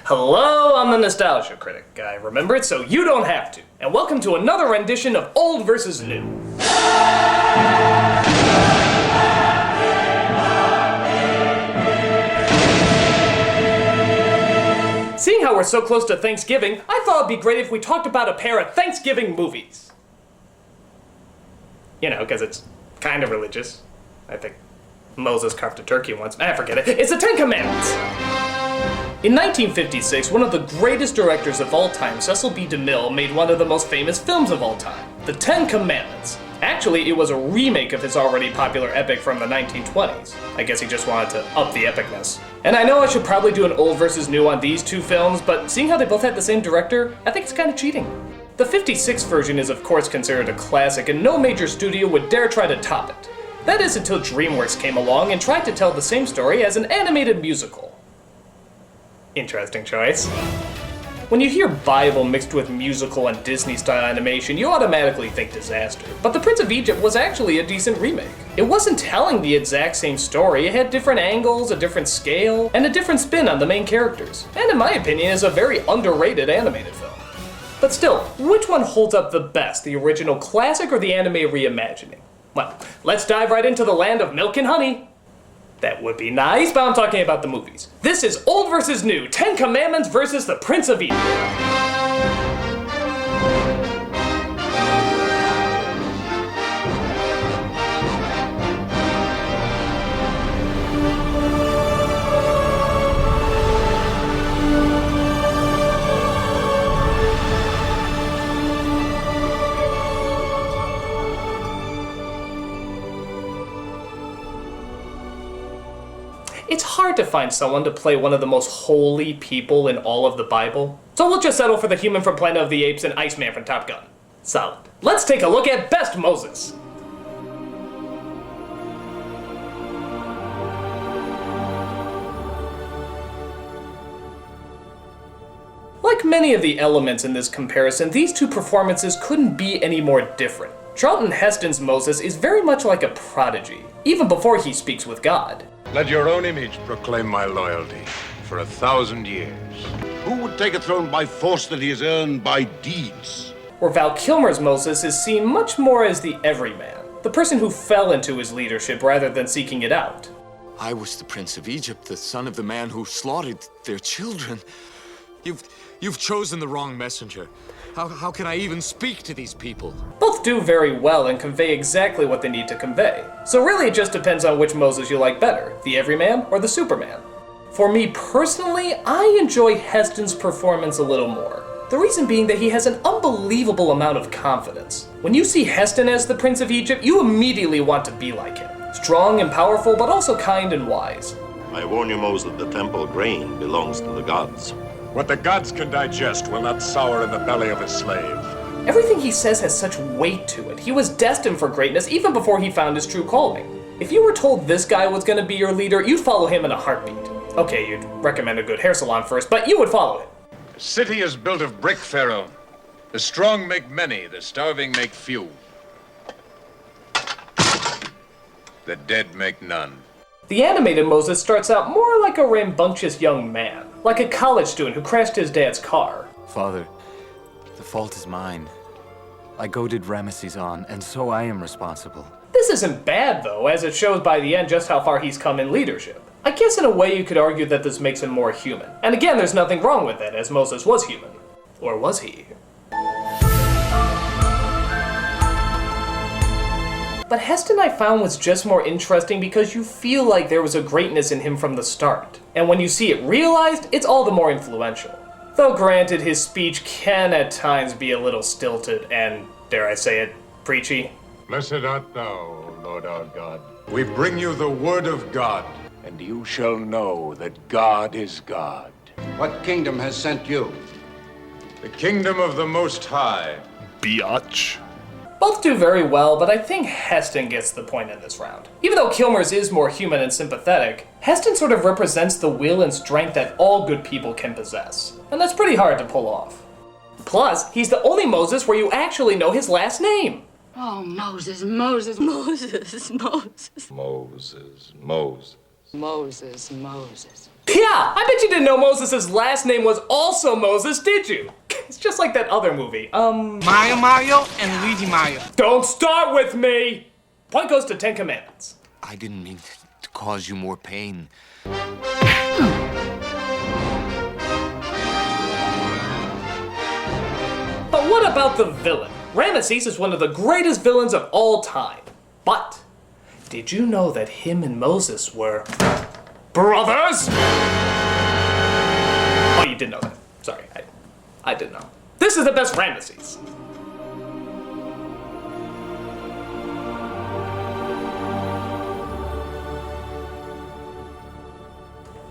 Hello, I'm the Nostalgia Critic. I remember it so you don't have to. And welcome to another rendition of Old vs. New. Seeing how we're so close to Thanksgiving, I thought it'd be great if we talked about a pair of Thanksgiving movies. You know, because it's kind of religious. I think Moses carved a turkey once. I forget it. It's the Ten Commandments. In 1956, one of the greatest directors of all time, Cecil B. DeMille, made one of the most famous films of all time, The Ten Commandments. Actually, it was a remake of his already popular epic from the 1920s. I guess he just wanted to up the epicness. And I know I should probably do an old versus new on these two films, but seeing how they both had the same director, I think it's kind of cheating. The 56 version is of course considered a classic, and no major studio would dare try to top it. That is until DreamWorks came along and tried to tell the same story as an animated musical. Interesting choice. When you hear Bible mixed with musical and Disney-style animation, you automatically think disaster. But The Prince of Egypt was actually a decent remake. It wasn't telling the exact same story, it had different angles, a different scale, and a different spin on the main characters. And in my opinion, is a very underrated animated film. But still, which one holds up the best, the original classic or the anime reimagining? Well, let's dive right into the land of milk and honey. That would be nice, but I'm talking about the movies. This is Old vs. New, 10 Commandments versus The Prince of Egypt. It's hard to find someone to play one of the most holy people in all of the Bible, so we'll just settle for the human from Planet of the Apes and Iceman from Top Gun. Solid. Let's take a look at Best Moses. Like many of the elements in this comparison, these two performances couldn't be any more different. Charlton Heston's Moses is very much like a prodigy, even before he speaks with God. Let your own image proclaim my loyalty for 1,000 years. Who would take a throne by force that he has earned by deeds? Where Val Kilmer's Moses is seen much more as the everyman, the person who fell into his leadership rather than seeking it out. I was the Prince of Egypt, the son of the man who slaughtered their children. You've chosen the wrong messenger. How can I even speak to these people? Both do very well and convey exactly what they need to convey. So really it just depends on which Moses you like better, the everyman or the Superman. For me personally, I enjoy Heston's performance a little more. The reason being that he has an unbelievable amount of confidence. When you see Heston as the Prince of Egypt, you immediately want to be like him. Strong and powerful, but also kind and wise. I warn you, Moses, that the temple grain belongs to the gods. What the gods can digest will not sour in the belly of a slave. Everything he says has such weight to it. He was destined for greatness even before he found his true calling. If you were told this guy was going to be your leader, you'd follow him in a heartbeat. Okay, you'd recommend a good hair salon first, but you would follow him. The city is built of brick, Pharaoh. The strong make many, the starving make few. The dead make none. The animated Moses starts out more like a rambunctious young man, like a college student who crashed his dad's car. Father, the fault is mine. I goaded Ramesses on, and so I am responsible. This isn't bad though, as it shows by the end just how far he's come in leadership. I guess in a way you could argue that this makes him more human. And again, there's nothing wrong with that, as Moses was human. Or was he? But Heston I found was just more interesting because you feel like there was a greatness in him from the start. And when you see it realized, it's all the more influential. Though granted, his speech can at times be a little stilted and, dare I say it, preachy. Blessed art thou, O Lord our God. We bring you the word of God, and you shall know that God is God. What kingdom has sent you? The kingdom of the Most High. Biatch. Both do very well, but I think Heston gets the point in this round. Even though Kilmer's is more human and sympathetic, Heston sort of represents the will and strength that all good people can possess. And that's pretty hard to pull off. Plus, he's the only Moses where you actually know his last name. Oh, Moses, Moses, Moses, Moses. Moses, Moses. Moses, Moses. Yeah, I bet you didn't know Moses' last name was also Moses, did you? It's just like that other movie, Mario, and Luigi Mario. Don't start with me! Point goes to Ten Commandments. I didn't mean to cause you more pain. But what about the villain? Ramesses is one of the greatest villains of all time. But, did you know that him and Moses were brothers? Oh, you did know that. Sorry, I didn't know. This is the best Ramesses.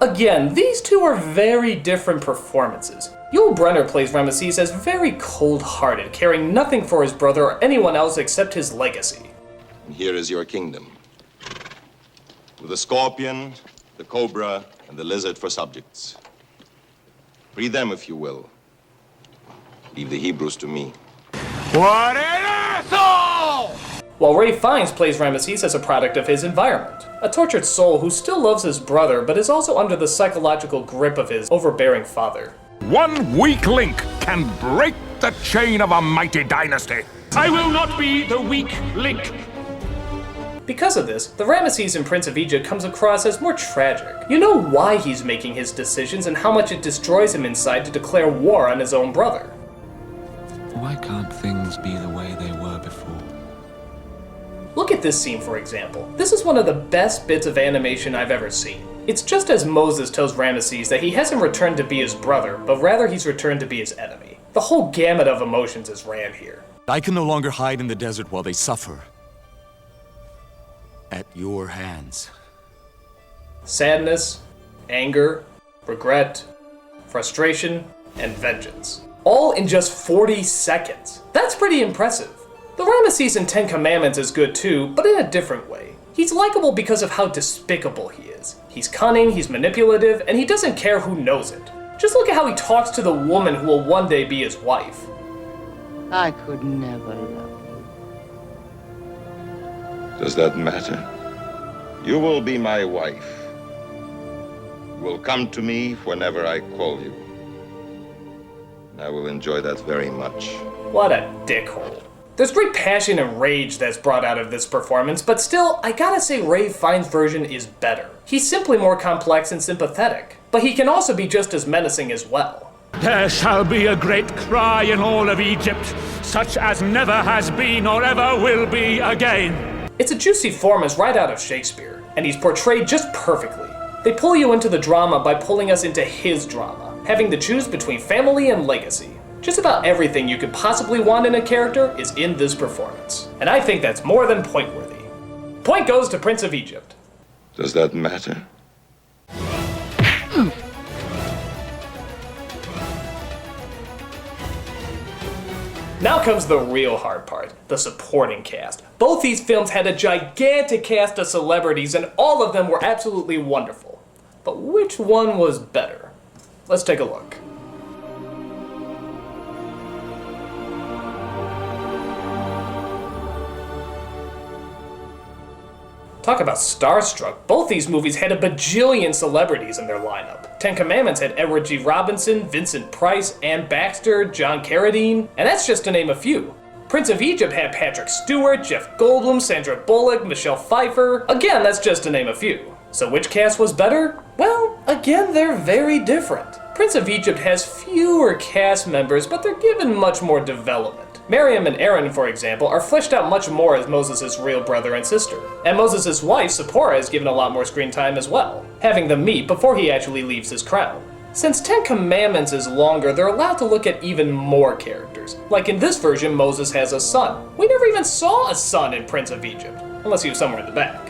Again, these two are very different performances. Yul Brynner plays Ramesses as very cold-hearted, caring nothing for his brother or anyone else except his legacy. Here is your kingdom, with the scorpion, the cobra, and the lizard for subjects. Free them if you will. Leave the Hebrews to me. What an asshole! While Ray Fiennes plays Ramesses as a product of his environment. A tortured soul who still loves his brother, but is also under the psychological grip of his overbearing father. One weak link can break the chain of a mighty dynasty. I will not be the weak link. Because of this, the Ramesses in Prince of Egypt comes across as more tragic. You know why he's making his decisions and how much it destroys him inside to declare war on his own brother. Why can't things be the way they were before? Look at this scene, for example. This is one of the best bits of animation I've ever seen. It's just as Moses tells Ramesses that he hasn't returned to be his brother, but rather he's returned to be his enemy. The whole gamut of emotions is ran here. I can no longer hide in the desert while they suffer. At your hands. Sadness, anger, regret, frustration, and vengeance. All in just 40 seconds. That's pretty impressive. The Ramesses in Ten Commandments is good too, but in a different way. He's likable because of how despicable he is. He's cunning, he's manipulative, and he doesn't care who knows it. Just look at how he talks to the woman who will one day be his wife. I could never love you. Does that matter? You will be my wife. You will come to me whenever I call you. I will enjoy that very much. What a dickhole. There's great passion and rage that's brought out of this performance, but still, I gotta say Ray Fiennes' version is better. He's simply more complex and sympathetic, but he can also be just as menacing as well. There shall be a great cry in all of Egypt, such as never has been or ever will be again. It's a juicy form as right out of Shakespeare, and he's portrayed just perfectly. They pull you into the drama by pulling us into his drama, having to choose between family and legacy. Just about everything you could possibly want in a character is in this performance. And I think that's more than point-worthy. Point goes to Prince of Egypt. Does that matter? Now comes the real hard part, the supporting cast. Both these films had a gigantic cast of celebrities and all of them were absolutely wonderful. But which one was better? Let's take a look. Talk about starstruck. Both these movies had a bajillion celebrities in their lineup. Ten Commandments had Edward G. Robinson, Vincent Price, Ann Baxter, John Carradine, and that's just to name a few. Prince of Egypt had Patrick Stewart, Jeff Goldblum, Sandra Bullock, Michelle Pfeiffer. Again, that's just to name a few. So which cast was better? Well, again, they're very different. Prince of Egypt has fewer cast members, but they're given much more development. Miriam and Aaron, for example, are fleshed out much more as Moses' real brother and sister. And Moses' wife, Zipporah, is given a lot more screen time as well, having them meet before he actually leaves his crown. Since Ten Commandments is longer, they're allowed to look at even more characters. Like in this version, Moses has a son. We never even saw a son in Prince of Egypt, unless he was somewhere in the back.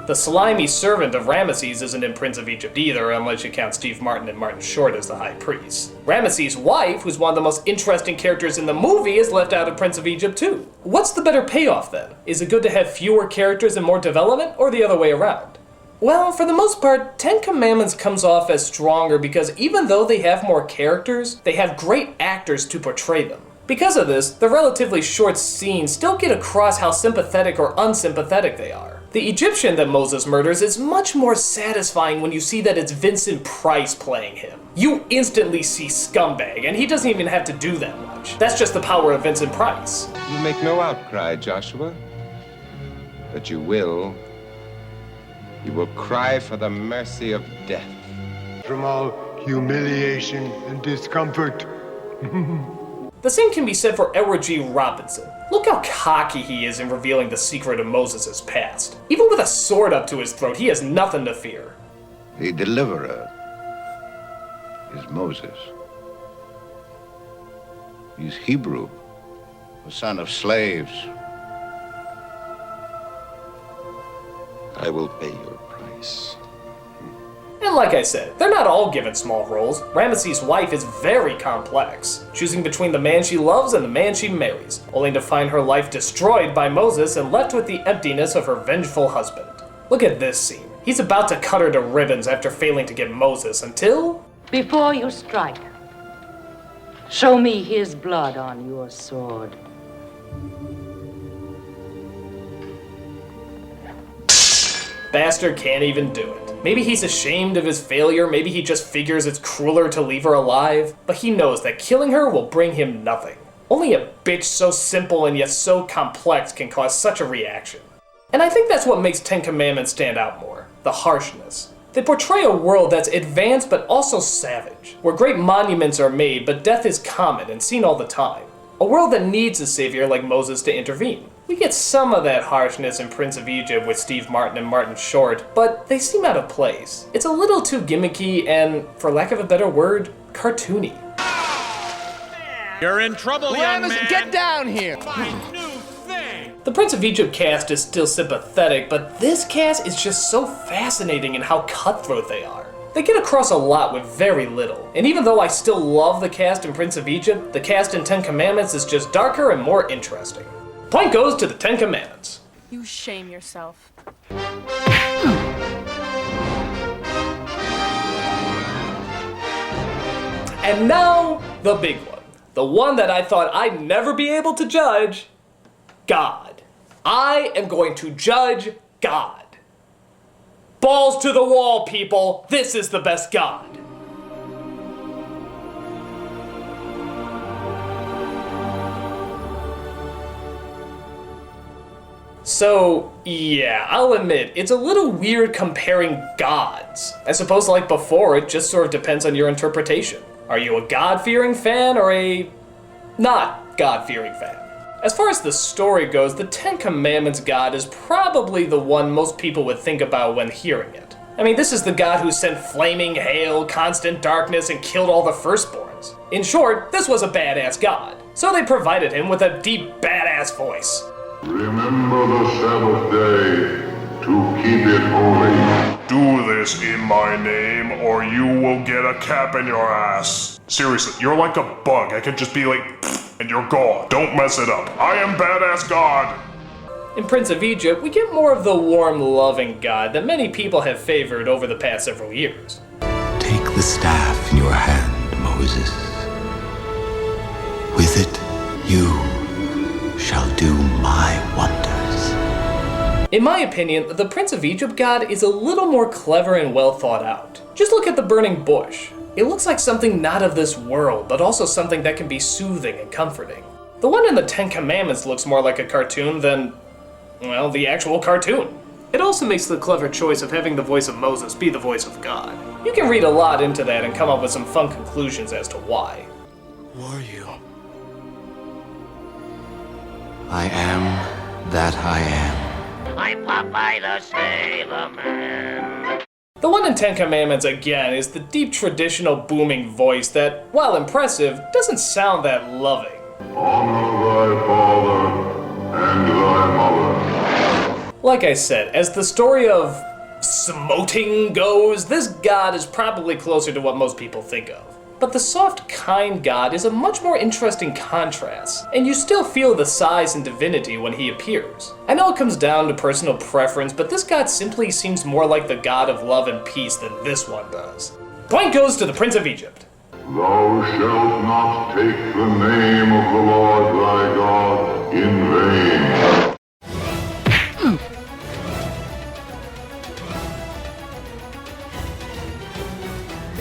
The slimy servant of Ramesses isn't in Prince of Egypt either, unless you count Steve Martin and Martin Short as the high priest. Ramesses' wife, who's one of the most interesting characters in the movie, is left out of Prince of Egypt too. What's the better payoff then? Is it good to have fewer characters and more development, or the other way around? Well, for the most part, Ten Commandments comes off as stronger because even though they have more characters, they have great actors to portray them. Because of this, the relatively short scenes still get across how sympathetic or unsympathetic they are. The Egyptian that Moses murders is much more satisfying when you see that it's Vincent Price playing him. You instantly see scumbag, and he doesn't even have to do that much. That's just the power of Vincent Price. You make no outcry, Joshua. But you will cry for the mercy of death. From all humiliation and discomfort. The same can be said for Edward G. Robinson. Look how cocky he is in revealing the secret of Moses' past. Even with a sword up to his throat, he has nothing to fear. The deliverer is Moses. He's Hebrew, the son of slaves. I will pay your price. And like I said, they're not all given small roles. Ramesses' wife is very complex, choosing between the man she loves and the man she marries, only to find her life destroyed by Moses and left with the emptiness of her vengeful husband. Look at this scene. He's about to cut her to ribbons after failing to get Moses until... Before you strike, show me his blood on your sword. Bastard can't even do it. Maybe he's ashamed of his failure, maybe he just figures it's crueler to leave her alive, but he knows that killing her will bring him nothing. Only a bitch so simple and yet so complex can cause such a reaction. And I think that's what makes Ten Commandments stand out more, the harshness. They portray a world that's advanced but also savage, where great monuments are made but death is common and seen all the time. A world that needs a savior like Moses to intervene. We get some of that harshness in Prince of Egypt with Steve Martin and Martin Short, but they seem out of place. It's a little too gimmicky and, for lack of a better word, cartoony. You're in trouble, young man! Get down here! My new thing! The Prince of Egypt cast is still sympathetic, but this cast is just so fascinating in how cutthroat they are. They get across a lot with very little, and even though I still love the cast in Prince of Egypt, the cast in Ten Commandments is just darker and more interesting. Point goes to the Ten Commandments. You shame yourself. And now, the big one. The one that I thought I'd never be able to judge. God. I am going to judge God. Balls to the wall, people. This is the best God. So, yeah, I'll admit, it's a little weird comparing gods. I suppose like before, it just sort of depends on your interpretation. Are you a God-fearing fan or a not God-fearing fan? As far as the story goes, the Ten Commandments God is probably the one most people would think about when hearing it. I mean, this is the God who sent flaming hail, constant darkness, and killed all the firstborns. In short, this was a badass God. So they provided him with a deep, badass voice. Remember the Sabbath day to keep it holy. Do this in my name, or you will get a cap in your ass. Seriously, you're like a bug. I could just be like, and you're gone. Don't mess it up. I am badass God. In Prince of Egypt, we get more of the warm, loving God that many people have favored over the past several years. Take the staff in your hand, Moses. With it, you shall do my wonders. In my opinion, the Prince of Egypt God is a little more clever and well thought out. Just look at the burning bush. It looks like something not of this world, but also something that can be soothing and comforting. The one in the Ten Commandments looks more like a cartoon than, well, the actual cartoon. It also makes the clever choice of having the voice of Moses be the voice of God. You can read a lot into that and come up with some fun conclusions as to why. Who are you? I am that I am. I'm Popeye the Sailor Man. The one in Ten Commandments, again, is the deep traditional booming voice that, while impressive, doesn't sound that loving. Honor thy father and thy mother. Like I said, as the story of smoting goes, this God is probably closer to what most people think of. But the soft, kind God is a much more interesting contrast, and you still feel the size and divinity when he appears. I know it comes down to personal preference, but this God simply seems more like the God of love and peace than this one does. Point goes to the Prince of Egypt. Thou shalt not take the name of the Lord thy God in vain.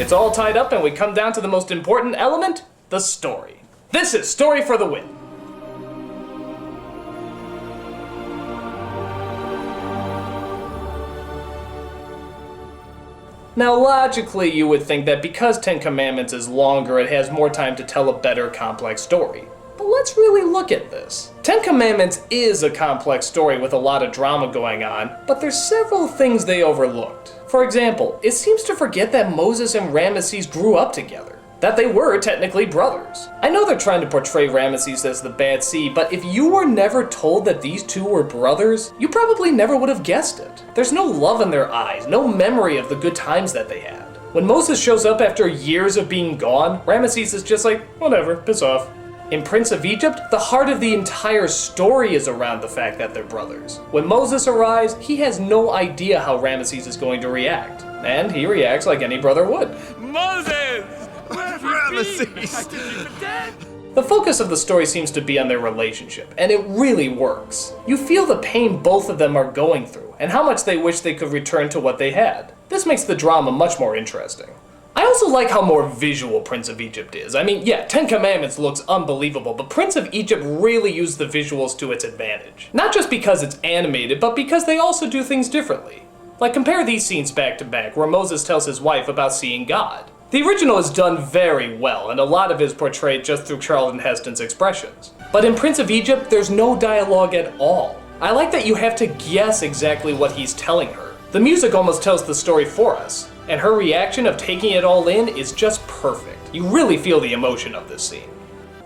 It's all tied up and we come down to the most important element, the story. This is Story for the Win. Now, logically, you would think that because Ten Commandments is longer, it has more time to tell a better, complex story. But let's really look at this. Ten Commandments is a complex story with a lot of drama going on, but there's several things they overlooked. For example, it seems to forget that Moses and Ramesses grew up together, that they were technically brothers. I know they're trying to portray Ramesses as the bad seed, but if you were never told that these two were brothers, you probably never would have guessed it. There's no love in their eyes, no memory of the good times that they had. When Moses shows up after years of being gone, Ramesses is just like, whatever, piss off. In Prince of Egypt, the heart of the entire story is around the fact that they're brothers. When Moses arrives, he has no idea how Ramesses is going to react. And he reacts like any brother would. Moses! Ramesses! The focus of the story seems to be on their relationship, and it really works. You feel the pain both of them are going through, and how much they wish they could return to what they had. This makes the drama much more interesting. I also like how more visual Prince of Egypt is. I mean, yeah, Ten Commandments looks unbelievable, but Prince of Egypt really used the visuals to its advantage. Not just because it's animated, but because they also do things differently. Like, compare these scenes back to back, where Moses tells his wife about seeing God. The original is done very well, and a lot of it is portrayed just through Charlton Heston's expressions. But in Prince of Egypt, there's no dialogue at all. I like that you have to guess exactly what he's telling her. The music almost tells the story for us, and her reaction of taking it all in is just perfect. You really feel the emotion of this scene.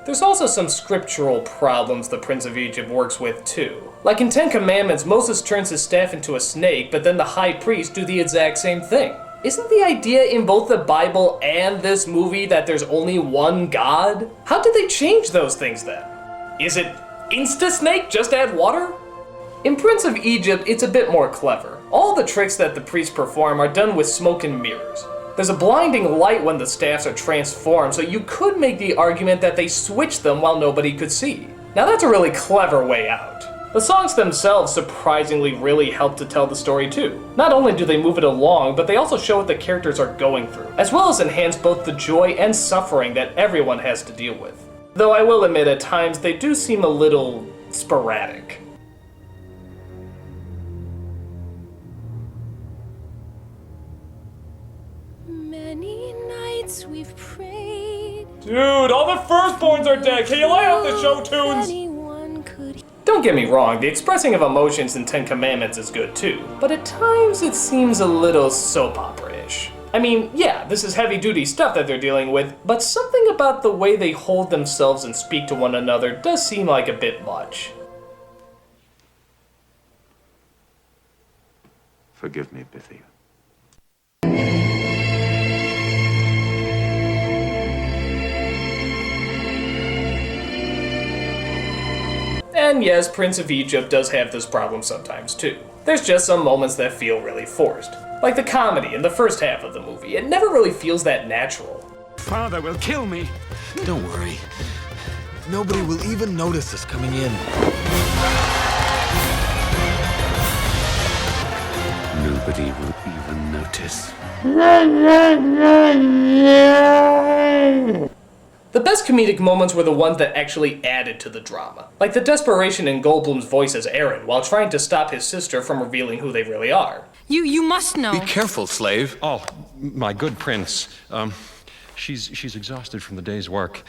There's also some scriptural problems the Prince of Egypt works with too. Like in Ten Commandments, Moses turns his staff into a snake, but then the high priest do the exact same thing. Isn't the idea in both the Bible and this movie that there's only one God? How did they change those things then? Is it Insta-snake, just add water? In Prince of Egypt, it's a bit more clever. All the tricks that the priests perform are done with smoke and mirrors. There's a blinding light when the staffs are transformed, so you could make the argument that they switched them while nobody could see. Now that's a really clever way out. The songs themselves surprisingly really help to tell the story too. Not only do they move it along, but they also show what the characters are going through, as well as enhance both the joy and suffering that everyone has to deal with. Though I will admit at times they do seem a little sporadic. Many nights we've prayed. Dude, all the firstborns are dead. Can you lay off the show tunes? Don't get me wrong, the expressing of emotions in Ten Commandments is good too, but at times it seems a little soap opera-ish. I mean, yeah, this is heavy-duty stuff that they're dealing with, but something about the way they hold themselves and speak to one another does seem like a bit much. Forgive me, Bithy. And yes, Prince of Egypt does have this problem sometimes too. There's just some moments that feel really forced. Like the comedy in the first half of the movie, it never really feels that natural. Father will kill me. Don't worry. Nobody will even notice us coming in. Nobody will even notice. The best comedic moments were the ones that actually added to the drama. Like the desperation in Goldblum's voice as Aaron while trying to stop his sister from revealing who they really are. You must know. Be careful, slave. Oh, my good prince. She's exhausted from the day's work.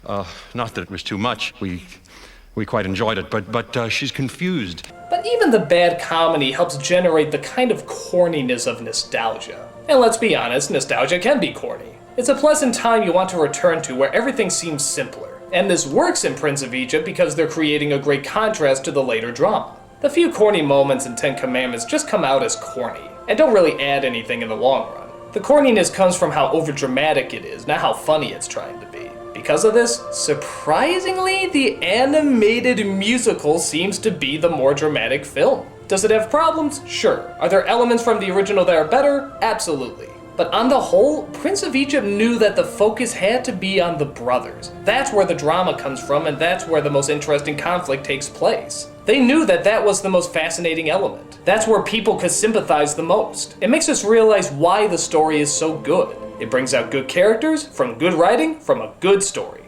Not that it was too much. We quite enjoyed it, but she's confused. But even the bad comedy helps generate the kind of corniness of nostalgia. And let's be honest, nostalgia can be corny. It's a pleasant time you want to return to where everything seems simpler. And this works in Prince of Egypt because they're creating a great contrast to the later drama. The few corny moments in Ten Commandments just come out as corny, and don't really add anything in the long run. The corniness comes from how overdramatic it is, not how funny it's trying to be. Because of this, surprisingly, the animated musical seems to be the more dramatic film. Does it have problems? Sure. Are there elements from the original that are better? Absolutely. But on the whole, Prince of Egypt knew that the focus had to be on the brothers. That's where the drama comes from, and that's where the most interesting conflict takes place. They knew that that was the most fascinating element. That's where people could sympathize the most. It makes us realize why the story is so good. It brings out good characters from good writing from a good story.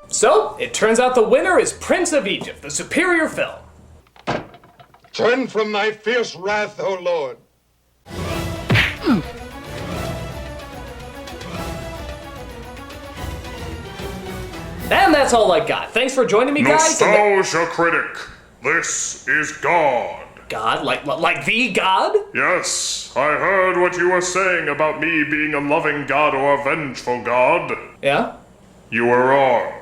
So, it turns out the winner is Prince of Egypt, the superior film. Turn from thy fierce wrath, O Lord. And that's all I got. Thanks for joining me, guys. Nostalgia Critic. This is God. God? Like the God? Yes, I heard what you were saying about me being a loving God or a vengeful God. Yeah? You were wrong.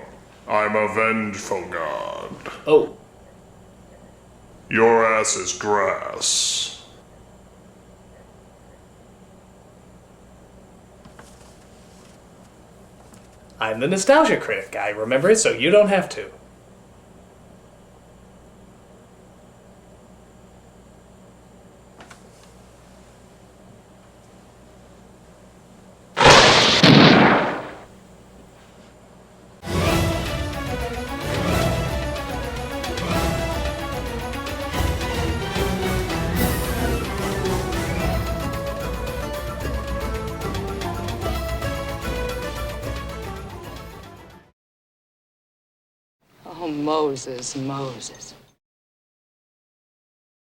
I'm a vengeful God. Oh. Your ass is grass. I'm the Nostalgia Critic guy, remember it, so you don't have to. Oh, Moses, Moses.